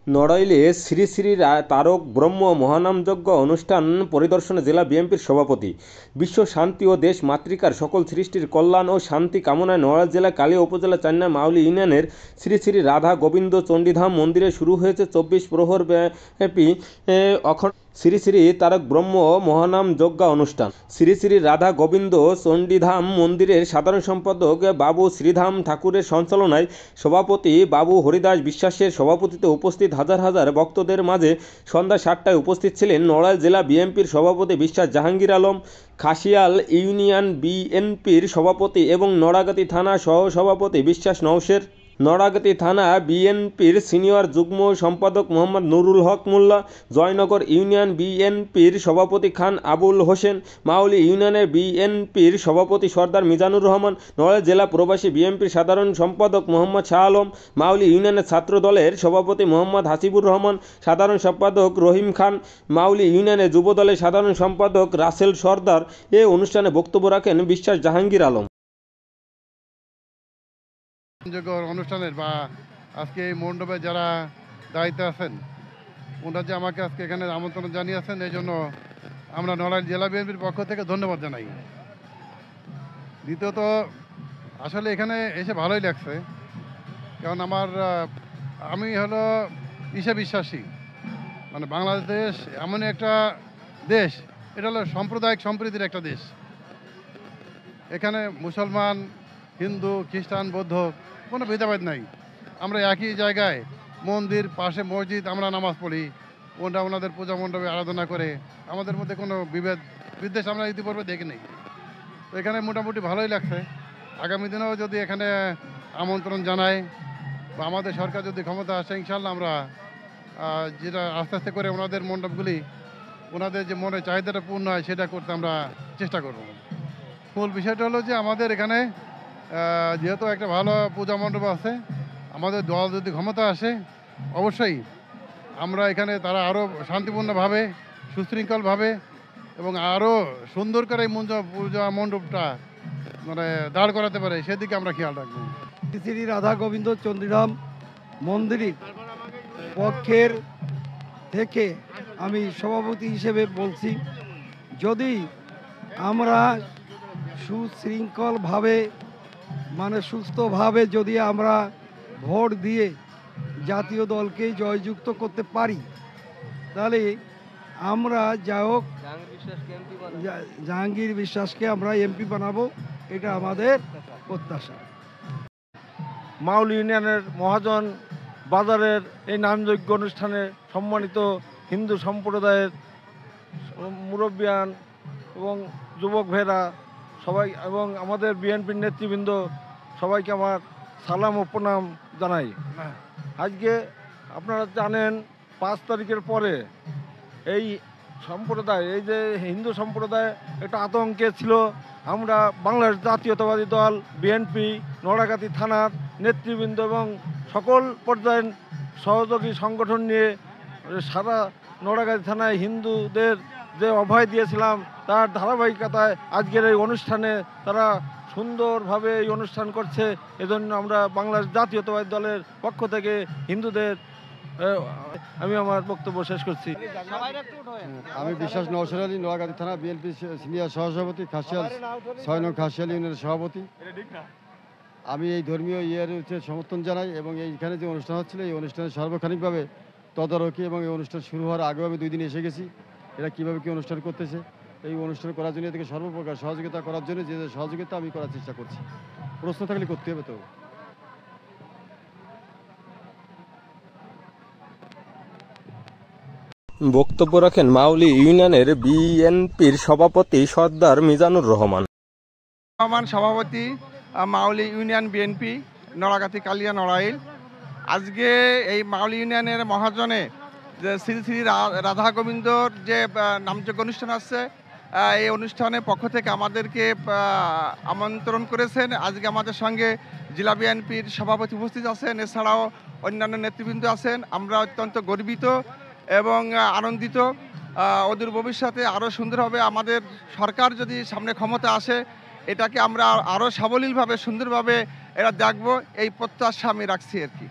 নড়াইলে শ্রী শ্রী তারক ব্রহ্ম মহানামযজ্ঞ অনুষ্ঠান পরিদর্শনে জেলা বিএনপির সভাপতি। বিশ্ব শান্তি ও দেশ মাতৃকার সকল সৃষ্টির কল্যাণ ও শান্তি কামনায় নড়াইল জেলা কালিয়া উপজেলা চান্না মাউলি ইউনিয়নের শ্রী শ্রী রাধা গোবিন্দ চণ্ডীধাম মন্দিরে শুরু হয়েছে 24 প্রহর ব্যাপী অখণ্ড শ্রী শ্রী তারক ব্রহ্ম মহানাম যজ্ঞা অনুষ্ঠান। শ্রী শ্রী রাধা গোবিন্দ চণ্ডীধাম মন্দিরের সাধারণ সম্পাদক বাবু শ্রীধাম ঠাকুরের সঞ্চালনায় সভাপতি বাবু হরিদাস বিশ্বাসের সভাপতিত্বে উপস্থিত হাজার হাজার ভক্তদের মাঝে সন্ধ্যা 7টায় উপস্থিত ছিলেন নড়াইল জেলা বিএনপির সভাপতি বিশ্বাস জাহাঙ্গীর আলম, খাসিয়াল ইউনিয়ন বিএনপির সভাপতি এবং নড়াগাতি থানা সহ সভাপতি বিশ্বাস নওশের, নড়াগাতি থানা বিএনপির সিনিয়র যুগ্ম সম্পাদক মোহাম্মদ নুরুল হক মোল্লা, জয়নগর ইউনিয়ন বিএনপির সভাপতি খান আবুল হোসেন, মাউলি ইউনিয়নের বিএনপির সভাপতি সর্দার মিজানুর রহমান, নড়াইল জেলা প্রবাসী বিএনপির সাধারণ সম্পাদক মোহাম্মদ শাহ আলম, মাউলি ইউনিয়নের ছাত্র দলের সভাপতি মোহাম্মদ হাসিবুর রহমান, সাধারণ সম্পাদক রহিম খান, মাউলি ইউনিয়নের যুব দলের সাধারণ সম্পাদক রাসেল সর্দার। এ অনুষ্ঠানে বক্তব্য রাখেন বিশ্বাস জাহাঙ্গীর আলম। অনুষ্ঠানের বা আজকে এই মণ্ডপে যারা দায়িত্বে আছেন ওনারা যে আমাকে আজকে এখানে আমন্ত্রণ জানিয়েছেন, এই জন্য আমরা নড়াইল জেলা বিএনপির পক্ষ থেকে ধন্যবাদ জানাই। দ্বিতীয়ত আসলে এখানে এসে ভালোই লাগছে, কারণ আমি হলো বিশ্বাসী, মানে বাংলাদেশ এমন একটা দেশ, এটা হলো সাম্প্রদায়িক সম্প্রীতির একটা দেশ। এখানে মুসলমান, হিন্দু, খ্রিস্টান, বৌদ্ধ কোনো ভেদাভেদ নাই। আমরা একই জায়গায় মন্দির পাশে মসজিদ, আমরা নামাজ পড়ি, ওনাদের পূজা মণ্ডপে আরাধনা করে, আমাদের মধ্যে কোনো বিদ্বেষ আমরা ইতিপূর্বে দেখি নেই। তো এখানে মোটামুটি ভালোই লাগছে। আগামী দিনেও যদি এখানে আমন্ত্রণ জানায় বা আমাদের সরকার যদি ক্ষমতা আসে, ইনশাল্লাহ আমরা যেটা আস্তে আস্তে করে ওনাদের মণ্ডপগুলি, ওনাদের যে মনের চাহিদাটা পূর্ণ হয় সেটা করতে আমরা চেষ্টা করব। মূল বিষয়টা হলো যে আমাদের এখানে যেহেতু একটা ভালো পূজা মণ্ডপ আছে, আমাদের দল যদি ক্ষমতা আসে অবশ্যই আমরা এখানে তারা আরও শান্তিপূর্ণভাবে, সুশৃঙ্খলভাবে এবং আরও সুন্দর করে এই পূজা মণ্ডপটা মানে দাঁড় করাতে পারে, সেদিকে আমরা খেয়াল রাখবো। শ্রী রাধা গোবিন্দ চণ্ডীধাম মন্দিরের পক্ষের থেকে আমি সভাপতি হিসেবে বলছি, যদি আমরা সুশৃঙ্খলভাবে মানে সুস্থভাবে যদি আমরা ভোট দিয়ে জাতীয় দলকে জয়যুক্ত করতে পারি, তাহলে আমরা যা হোক জাহাঙ্গীর বিশ্বাসকে আমরা এমপি বানাবো, এটা আমাদের প্রত্যাশা। মাউলি ইউনিয়নের মহাজন বাজারের এই নামযজ্ঞ অনুষ্ঠানে সম্মানিত হিন্দু সম্প্রদায়ের মুরব্বিয়ান এবং যুবক ভাইরা সবাই এবং আমাদের বিএনপির নেতৃবৃন্দ সবাইকে আমার সালাম ও প্রণাম জানাই। আজকে আপনারা জানেন 5 তারিখের পরে এই সম্প্রদায়, এই যে হিন্দু সম্প্রদায় একটা আতঙ্কে ছিল। আমরা বাংলাদেশ জাতীয়তাবাদী দল বিএনপি নড়াগাতি থানার নেতৃবৃন্দ এবং সকল পর্যায়ের সহযোগী সংগঠন নিয়ে সারা নড়াগাতি থানায় হিন্দুদের যে অভয় দিয়েছিলাম, তার ধারাবাহিকতায় আজকের এই অনুষ্ঠানে তারা সুন্দরভাবে এই অনুষ্ঠান করছে। এজন্য আমরা বাংলাদেশ জাতীয়তাবাদী দলের পক্ষ থেকে হিন্দুদের আমি আমার বক্তব্য শেষ করছি। আমি বিশ্বাস নওশের আলী, নোয়াগাতি থানা বিএনপি সিনিয়র সহসভাপতি, খাসিয়াল 6 নং খাসিয়াল ইউনিয়নের সভাপতি। আমি এই ধর্মীয় সমর্থন জানাই এবং এইখানে যে অনুষ্ঠান হচ্ছিল এই অনুষ্ঠানে সার্বক্ষণিকভাবে তদারকি এবং এই অনুষ্ঠান শুরু হওয়ার আগেও আমি 2 দিন এসে গেছি, এরা কীভাবে কী অনুষ্ঠান করতেছে, এই অনুষ্ঠান করার জন্য এদেরকে সর্বপ্রকার সহযোগিতা করার জন্য যে সহযোগিতা আমি করার চেষ্টা করছি। প্রশ্ন থাকলে করতে হবে। তো বক্তব্য রাখেন মাউলি ইউনিয়নের বিএনপির সভাপতি সর্দার মিজানুর রহমান। সভাপতি মাউলি ইউনিয়ন বিএনপি নড়াগাতি কালিয়া নড়াইল। আজকে এই মাউলি ইউনিয়নের মহাজনে যে শ্রী শ্রী রাধা গোবিন্দর যে নামযজ্ঞ অনুষ্ঠান আছে, এই অনুষ্ঠানের পক্ষ থেকে আমাদেরকে আমন্ত্রণ করেছেন। আজকে আমাদের সঙ্গে জেলা বিএনপির সভাপতি উপস্থিত আছেন, এছাড়াও অন্যান্য নেতৃবৃন্দ আছেন। আমরা অত্যন্ত গর্বিত এবং আনন্দিত। ওদের ভবিষ্যতে আরও সুন্দর হবে। আমাদের সরকার যদি সামনে ক্ষমতা আসে, এটাকে আমরা আরও সাবলীলভাবে সুন্দরভাবে এটা দেখব, এই প্রত্যাশা আমি রাখছি আর কি।